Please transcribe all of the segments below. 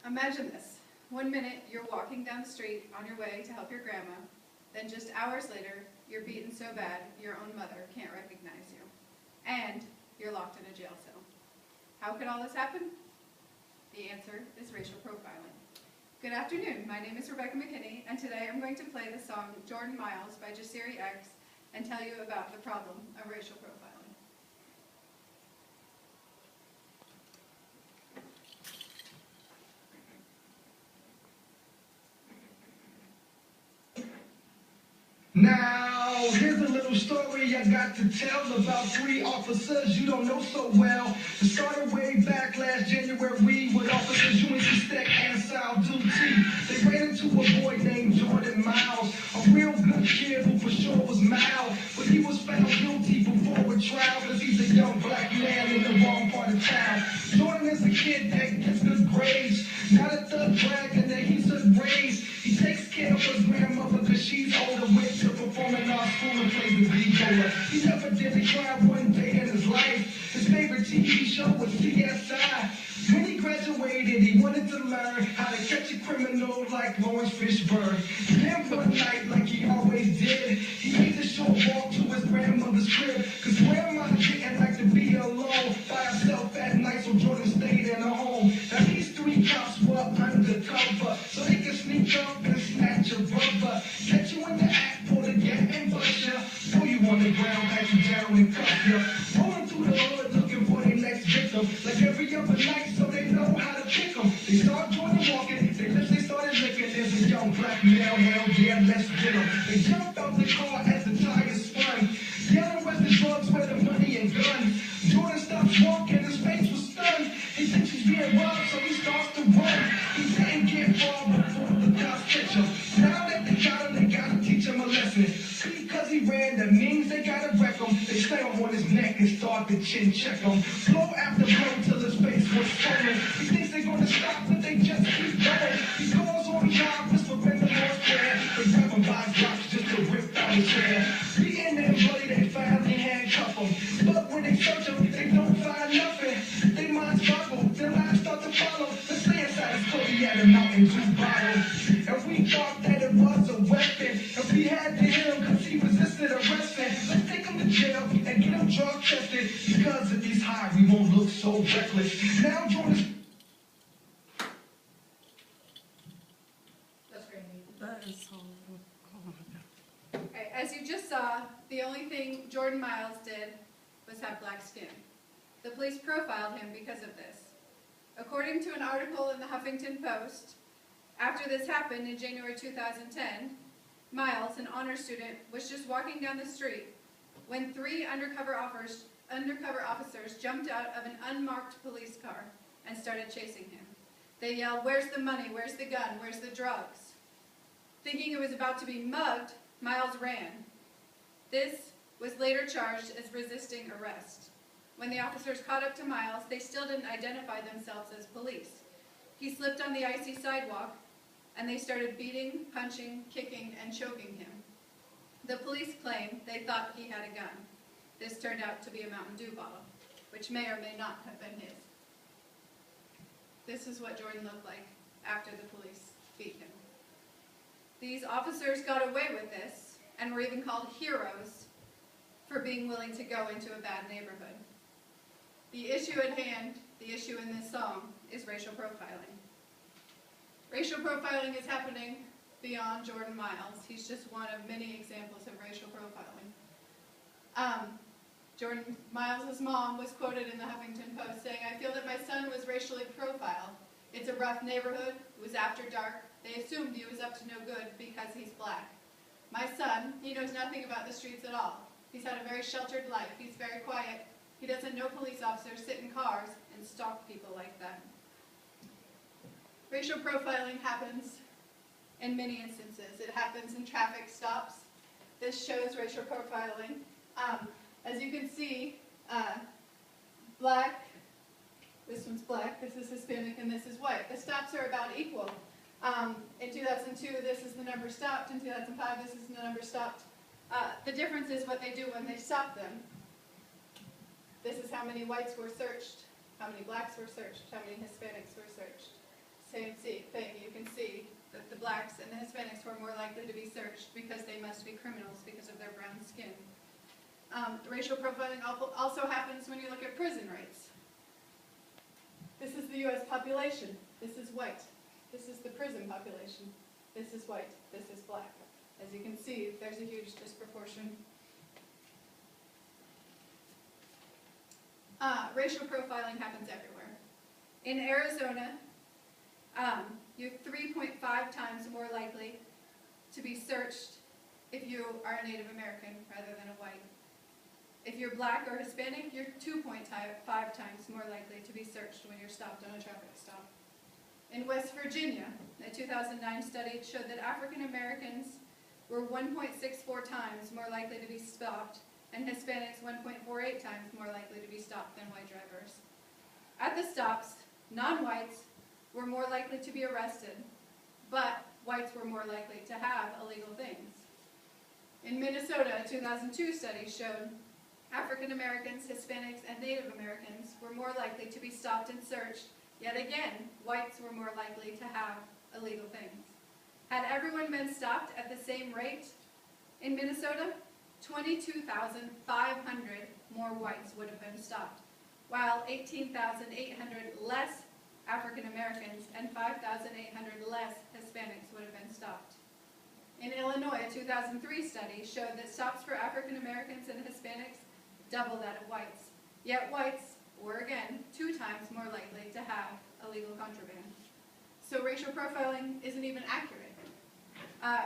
Imagine this. 1 minute, you're walking down the street on your way to help your grandma. Then just hours later, you're beaten so bad your own mother can't recognize you. And you're locked in a jail cell. How could all this happen? The answer is racial profiling. Good afternoon, my name is Rebecca McKinney, and today I'm going to play the song Jordan Miles by Jasiri X and tell you about the problem of racial profiling. Now, here's a little story I got to tell about 3 officers you don't know so well. It started way back last January with officers UNC Steck and Sal Duty. They ran into a boy named Jordan Miles, a real good kid who for sure was mild. But he was found guilty before a trial because he's a young black man in the wrong part of town. Jordan is a kid that gets good grades, not a thug brag and that he's a raised. He takes care of his grandmother because she's older, went to perform in our school and plays the B-Jola. He never did a crime one day in his life. His favorite TV show was CSI. When he graduated, he wanted to learn how to catch a criminal like Lawrence Fishburne. Then one night, like he always did, he made the short walk to his grandmother's crib, because grandma didn't like to be alone by herself at night, so Jordan stayed in her home. Now these 3 cops were undercover, so they could sneak up and snatch your brother. Catch you in the act, pull the gap and bust ya. Throw you on the ground, pat you down and cuff ya. Rolling through the hood looking for their next victim, like every other night, so they know how to pick them. They start Jordan walking, their lips they started licking. There's a young black male, hell yeah, let's get him. They jumped out the car as the tires spun, yelling where's the drugs, where the money and guns. Jordan stops walking, his face was stunned. He thinks he's being robbed, so he starts to run. He didn't get far before the cops catch him. Now that they got him, they gotta teach him a lesson. Because he ran, that means they gotta wreck him. They slam on his neck and start to chin check him. Blow after blow till his face was swollen. He thinks they're gonna stop, but they just keep going. He calls on cops for bending the Lord's prayer. They grab him by his rocks just to rip out his hair. Beating and bloody, they finally handcuff him. But when they search him, they don't find nothing. They minds boggle, their lives start to follow. Let's stay inside his coat, he had a Mountain Dew bottle. And we thought that it was a weapon, and we had to hit him because he resisted arresting. Let's take him to jail and get him drug tested. Because of these highs, we won't look so reckless. Now Jordan's That is horrible. Oh my God. Okay, as you just saw, the only thing Jordan Miles did was have black skin. The police profiled him because of this. According to an article in the Huffington Post, after this happened in January 2010, Miles, an honor student, was just walking down the street when 3 undercover officers jumped out of an unmarked police car and started chasing him. They yelled, "Where's the money? Where's the gun? Where's the drugs?" Thinking it was about to be mugged, Miles ran. This was later charged as resisting arrest. When the officers caught up to Miles, they still didn't identify themselves as police. He slipped on the icy sidewalk, and they started beating, punching, kicking, and choking him. The police claimed they thought he had a gun. This turned out to be a Mountain Dew bottle, which may or may not have been his. This is what Jordan looked like after the police beat him. These officers got away with this and were even called heroes for being willing to go into a bad neighborhood. The issue at hand, the issue in this song, is racial profiling. Racial profiling is happening beyond Jordan Miles. He's just one of many examples of racial profiling. Jordan Miles' mom was quoted in the Huffington Post saying, "I feel that my son was racially profiled. It's a rough neighborhood. It was after dark. They assumed he was up to no good because he's black. My son, he knows nothing about the streets at all. He's had a very sheltered life. He's very quiet. He doesn't know police officers sit in cars and stalk people like that." Racial profiling happens in many instances. It happens in traffic stops. This shows racial profiling. As you can see, black, this one's black, this is Hispanic, and this is white. The stops are about equal. In 2002, this is the number stopped. In 2005, this is the number stopped. The difference is what they do when they stop them. This is how many whites were searched, how many blacks were searched, how many Hispanics were searched. same thing. You can see that the blacks and the Hispanics were more likely to be searched because they must be criminals because of their brown skin. Racial profiling also happens when you look at prison rates. This is the U.S. population. This is white. This is the prison population. This is white. This is black. As you can see, there's a huge disproportion. Racial profiling happens everywhere. In Arizona, you're 3.5 times more likely to be searched if you are a Native American rather than a white. If you're black or Hispanic, you're 2.5 times more likely to be searched when you're stopped on a traffic stop. In West Virginia, a 2009 study showed that African Americans were 1.64 times more likely to be stopped, and Hispanics 1.48 times more likely to be stopped than white drivers. At the stops, non-whites were more likely to be arrested, but whites were more likely to have illegal things. In Minnesota, a 2002 study showed African Americans, Hispanics, and Native Americans were more likely to be stopped and searched. Yet again, whites were more likely to have illegal things. Had everyone been stopped at the same rate in Minnesota, 22,500 more whites would have been stopped, while 18,800 less African Americans and 5,800 less Hispanics would have been stopped. In Illinois, a 2003 study showed that stops for African Americans and Hispanics double that of whites. Yet whites were, again, 2 times more likely to have illegal contraband. So racial profiling isn't even accurate.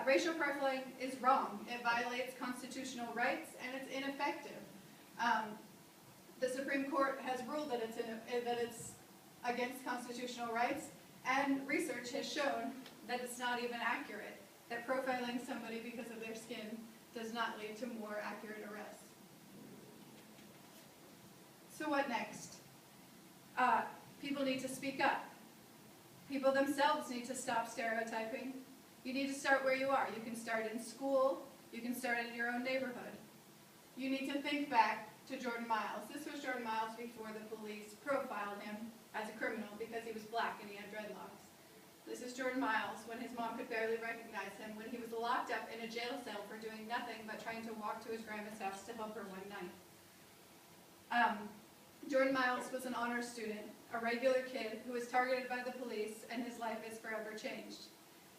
Racial profiling is wrong. It violates constitutional rights, and it's ineffective. The Supreme Court has ruled that it's against constitutional rights, and research has shown that it's not even accurate, that profiling somebody because of their skin does not lead to more accurate arrests. So what next? People need to speak up. People themselves need to stop stereotyping. You need to start where you are. You can start in school. You can start in your own neighborhood. You need to think back to Jordan Miles. This was Jordan Miles before the police profiled him as a criminal because he was black and he had dreadlocks. This is Jordan Miles when his mom could barely recognize him, when he was locked up in a jail cell for doing nothing but trying to walk to his grandma's house to help her one night. Jordan Miles was an honors student, a regular kid who was targeted by the police, and his life is forever changed.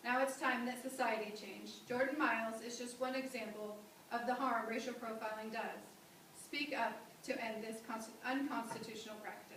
Now it's time that society changed. Jordan Miles is just one example of the harm racial profiling does. Speak up to end this unconstitutional practice.